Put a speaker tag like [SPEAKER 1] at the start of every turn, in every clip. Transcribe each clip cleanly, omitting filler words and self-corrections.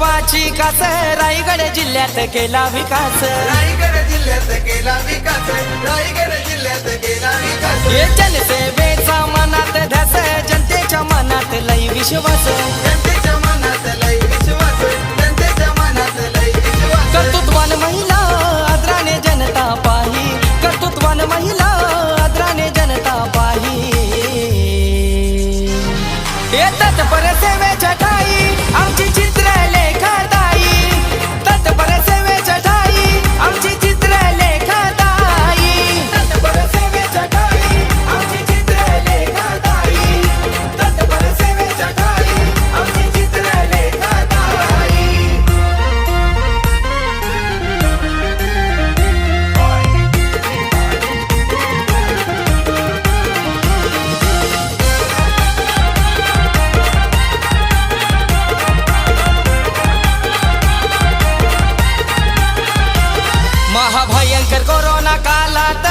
[SPEAKER 1] तत्वाची कास रायगड जिल्ह्यात केला विकास
[SPEAKER 2] रायगड जिल्ह्यात केला विकास रायगड जिल्ह्यात केला विकास
[SPEAKER 1] हे जनसेवेचा मनात ध्यास जनतेच्या मनात लई विश्वास
[SPEAKER 2] जनतेच्या मनात लई विश्वास जनतेच्या मनात लई विश्वास
[SPEAKER 1] कर्तृत्वान महिला आदराने जनता पाही कर्तृत्वान महिला आदराने जनता पाही येतात परसेवेच्या ठाई आमची चित्र लेखताई तत्पर सेवेच्या ठाई आमची चित्र लेखताई तत्पर सेवेच्या ठाई आमची चित्र लेखताई तत्पर सेवेच्या ठाई आमची चित्र लेखताई महाभयंकर कोरोना काळात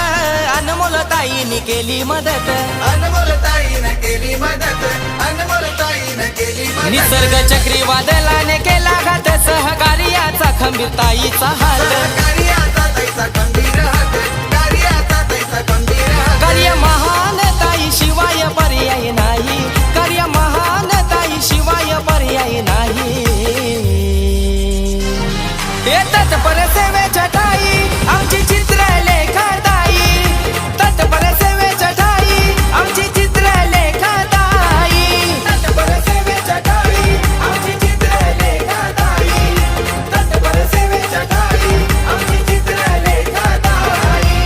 [SPEAKER 1] अनमोल ताईंनी केली मदत
[SPEAKER 2] अनमोल ताईनं केली मदत अनमोल ताईनं केली मदत
[SPEAKER 1] निसर्ग चक्रीवादळाने केला घात सहकार्याचा खंबीर ताईचा हात
[SPEAKER 2] कार्याचा तैसा खंबीर हात कार्याचा तैसा खंबीर हात
[SPEAKER 1] कार्य महान ताई शिवाय पर्याय नाही कार्य महान ताई शिवाय पर्याय नाही येतात परसेवेच्या ठाई आमची चित्र लेखताई तत्पर सेवेच्या ठाई आमची चित्र लेखताई तत्पर सेवेच्या ठाई आमची चित्र लेखताई तत्पर सेवेच्या ठाई आमची चित्र लेखताई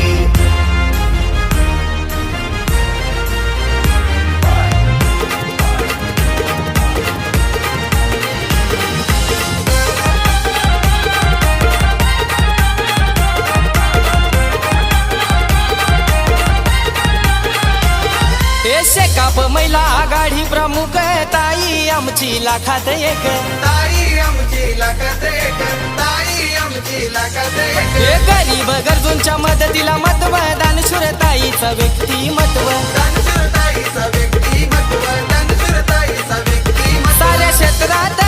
[SPEAKER 1] शेकाप महिला आघाडी प्रमुख ताई आमची लाखात एक
[SPEAKER 2] ताई आमची लाखात एक ताई आमची लाखात एक
[SPEAKER 1] हे गरीब गरजूंच्या मदतीला महत्व दानशूर ताईचं व्यक्तिमत्व
[SPEAKER 2] दानशूर ताईचा व्यक्तिमत्व दानशूर ताईचा व्यक्तिमत्व
[SPEAKER 1] साऱ्या क्षेत्रात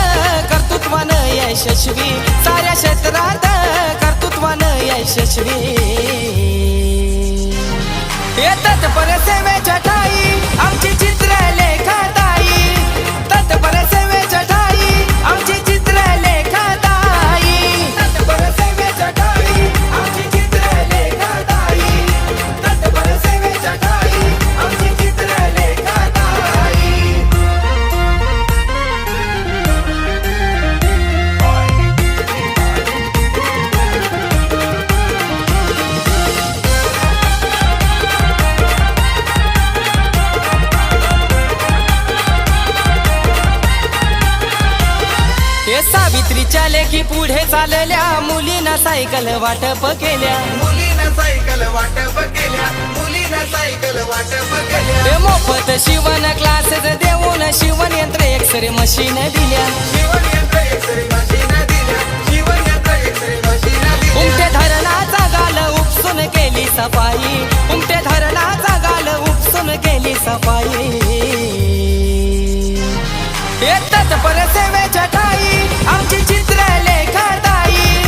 [SPEAKER 1] कर्तृत्वानं यशस्वी साऱ्या क्षेत्रात कर्तृत्वानं यशस्वी येतात परसेवेच्या ठाई आमची चित्र लेखताई तत्पर सेवेच्या ठाई आमची चित्र लेखताई तत्पर सेवेच्या ठाई आमची चित्र लेखताई तत्पर सेवेच्या ठाई आमची चित्र लेखताई हे सावित्रीच्या लेखी पुढे चालल्या मुलींना सायकल वाटप केल्या
[SPEAKER 2] मुलीनं सायकल वाटप केल्या मुलीनं सायकल वाटप केल्या
[SPEAKER 1] हे मोफत शिवण क्लासेस देऊन शिवण यंत्र एक्सरे मशीन दिल्या
[SPEAKER 2] शिवणयंत्र एक्सरे मशीन दिल्या शिवणयंत्र एक्सरे मशीन दिल्या
[SPEAKER 1] उमटे धरणाचा गाल उपसून केली सफाई उमटे धरणाचा गाल उपसून केली सफाई येतात परसेवेच्या ठाई आमची चित्र लेखताई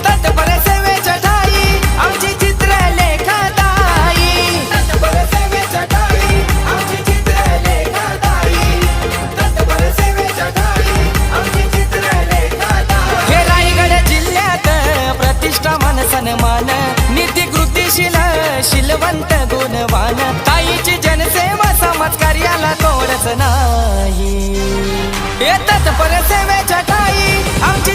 [SPEAKER 1] तत्पर सेवेच्या ठाई आमची चित्र लेखताई तत्पर सेवेच्या ठाई आमची चित्र लेखताई तत्पर सेवेच्या ठाई आमची चित्र लेखताई हे रायगड जिल्ह्यात प्रतिष्ठा मान सन्मान नीती कृतीशील शीलवंत गुणवान ताईची जनसेवा समाज कार्याला तोडच नाही येतात परसेवेच्या ठाई आमची